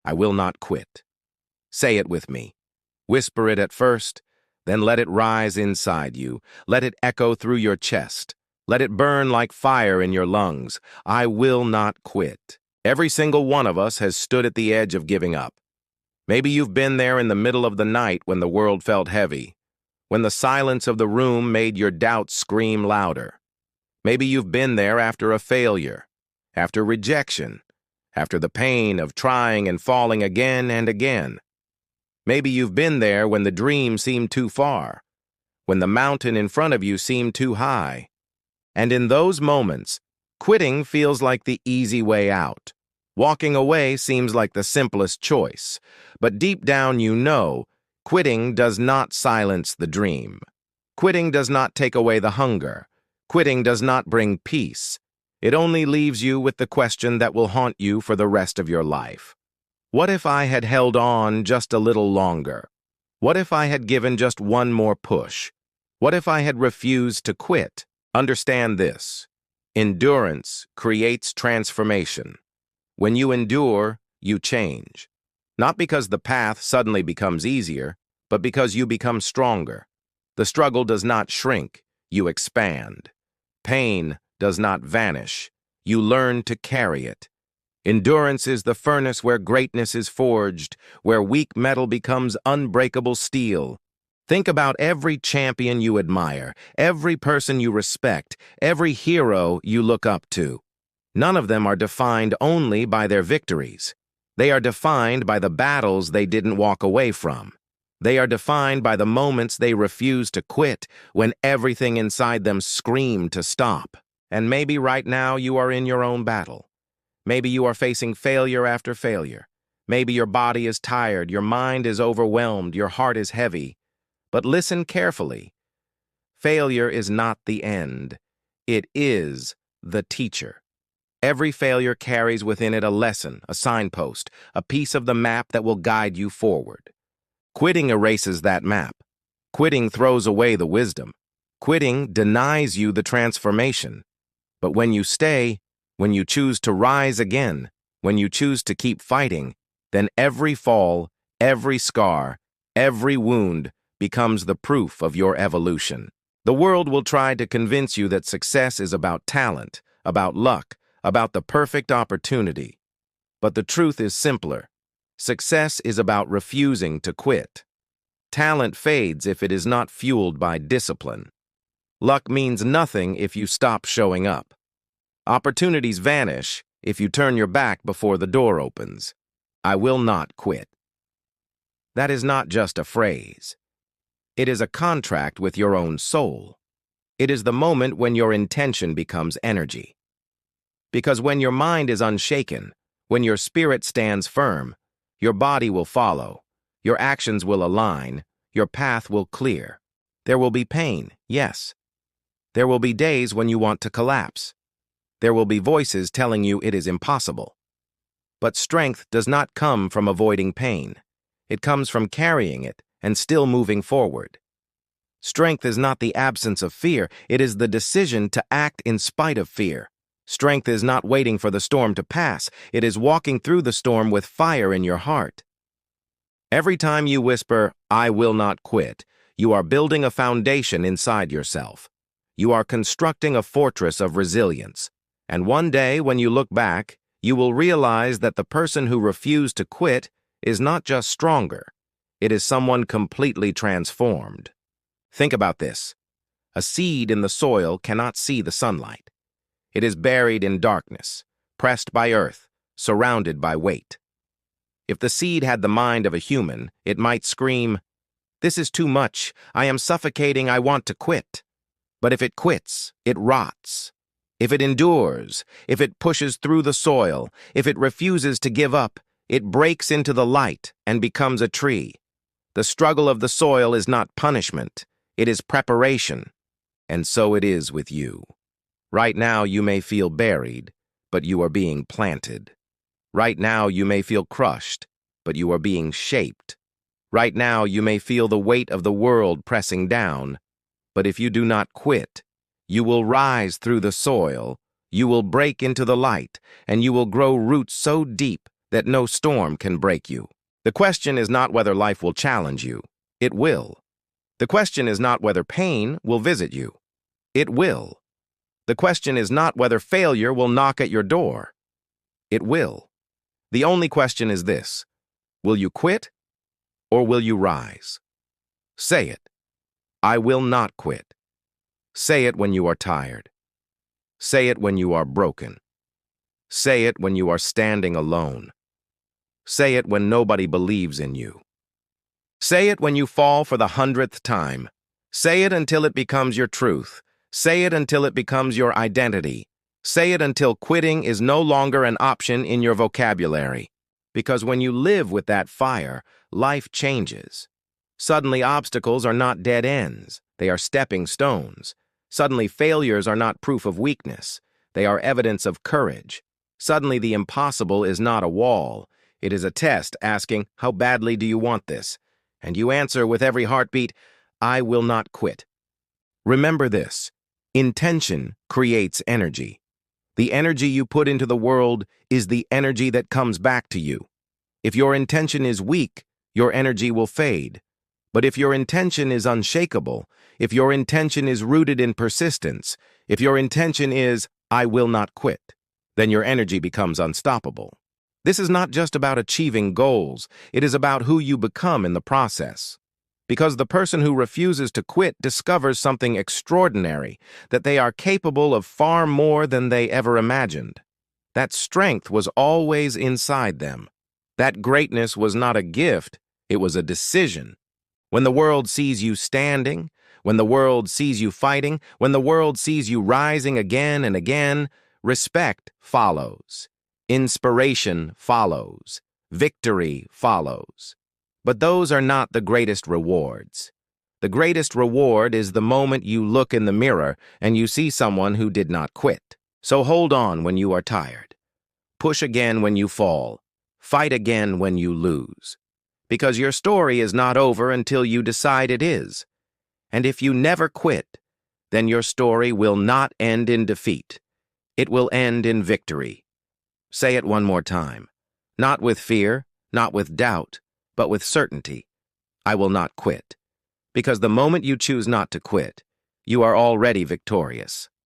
I will not quit. Say it with me. Whisper it at first, then let it rise inside you. Let it echo through your chest. Let it burn like fire in your lungs. I will not quit. Every single one of us has stood at the edge of giving up. Maybe you've been there in the middle of the night when the world felt heavy, when the silence of the room made your doubts scream louder. Maybe you've been there after a failure, after rejection, after the pain of trying and falling again and again. Maybe you've been there when the dream seemed too far, when the mountain in front of you seemed too high. And in those moments, quitting feels like the easy way out. Walking away seems like the simplest choice. But deep down you know, quitting does not silence the dream. Quitting does not take away the hunger. Quitting does not bring peace. It only leaves you with the question that will haunt you for the rest of your life. What if I had held on just a little longer? What if I had given just one more push? What if I had refused to quit? Understand this. Endurance creates transformation. When you endure, you change. Not because the path suddenly becomes easier, but because you become stronger. The struggle does not shrink, you expand. Pain does not vanish, you learn to carry it. Endurance is the furnace where greatness is forged, where weak metal becomes unbreakable steel. Think about every champion you admire, every person you respect, every hero you look up to. None of them are defined only by their victories. They are defined by the battles they didn't walk away from. They are defined by the moments they refused to quit when everything inside them screamed to stop. And maybe right now you are in your own battle. Maybe you are facing failure after failure. Maybe your body is tired, your mind is overwhelmed, your heart is heavy. But listen carefully. Failure is not the end. It is the teacher. Every failure carries within it a lesson, a signpost, a piece of the map that will guide you forward. Quitting erases that map. Quitting throws away the wisdom. Quitting denies you the transformation. But when you stay, when you choose to rise again, when you choose to keep fighting, then every fall, every scar, every wound becomes the proof of your evolution. The world will try to convince you that success is about talent, about luck, about the perfect opportunity. But the truth is simpler. Success is about refusing to quit. Talent fades if it is not fueled by discipline. Luck means nothing if you stop showing up. Opportunities vanish if you turn your back before the door opens. I will not quit. That is not just a phrase. It is a contract with your own soul. It is the moment when your intention becomes energy. Because when your mind is unshaken, when your spirit stands firm, your body will follow, your actions will align, your path will clear. There will be pain, yes. There will be days when you want to collapse. There will be voices telling you it is impossible. But strength does not come from avoiding pain. It comes from carrying it and still moving forward. Strength is not the absence of fear, it is the decision to act in spite of fear. Strength is not waiting for the storm to pass, it is walking through the storm with fire in your heart. Every time you whisper, "I will not quit," you are building a foundation inside yourself. You are constructing a fortress of resilience. And one day, when you look back, you will realize that the person who refused to quit is not just stronger, it is someone completely transformed. Think about this. A seed in the soil cannot see the sunlight. It is buried in darkness, pressed by earth, surrounded by weight. If the seed had the mind of a human, it might scream, "This is too much, I am suffocating, I want to quit." But if it quits, it rots. If it endures, if it pushes through the soil, if it refuses to give up, it breaks into the light and becomes a tree. The struggle of the soil is not punishment, it is preparation. And so it is with you. Right now you may feel buried, but you are being planted. Right now you may feel crushed, but you are being shaped. Right now you may feel the weight of the world pressing down, but if you do not quit, you will rise through the soil, you will break into the light, and you will grow roots so deep that no storm can break you. The question is not whether life will challenge you. It will. The question is not whether pain will visit you. It will. The question is not whether failure will knock at your door. It will. The only question is this: will you quit or will you rise? Say it. I will not quit. Say it when you are tired. Say it when you are broken. Say it when you are standing alone. Say it when nobody believes in you. Say it when you fall for the 100th time. Say it until it becomes your truth. Say it until it becomes your identity. Say it until quitting is no longer an option in your vocabulary. Because when you live with that fire, life changes. Suddenly, obstacles are not dead ends. They are stepping stones. Suddenly, failures are not proof of weakness. They are evidence of courage. Suddenly, the impossible is not a wall. It is a test asking, how badly do you want this? And you answer with every heartbeat, I will not quit. Remember this: intention creates energy. The energy you put into the world is the energy that comes back to you. If your intention is weak, your energy will fade. But if your intention is unshakable, if your intention is rooted in persistence, if your intention is, I will not quit, then your energy becomes unstoppable. This is not just about achieving goals, it is about who you become in the process. Because the person who refuses to quit discovers something extraordinary, that they are capable of far more than they ever imagined. That strength was always inside them. That greatness was not a gift, it was a decision. When the world sees you standing, when the world sees you fighting, when the world sees you rising again and again, respect follows. Inspiration follows. Victory follows. But those are not the greatest rewards. The greatest reward is the moment you look in the mirror and you see someone who did not quit. So hold on when you are tired. Push again when you fall. Fight again when you lose. Because your story is not over until you decide it is. And if you never quit, then your story will not end in defeat. It will end in victory. Say it one more time. Not with fear, not with doubt, but with certainty. I will not quit. Because the moment you choose not to quit, you are already victorious.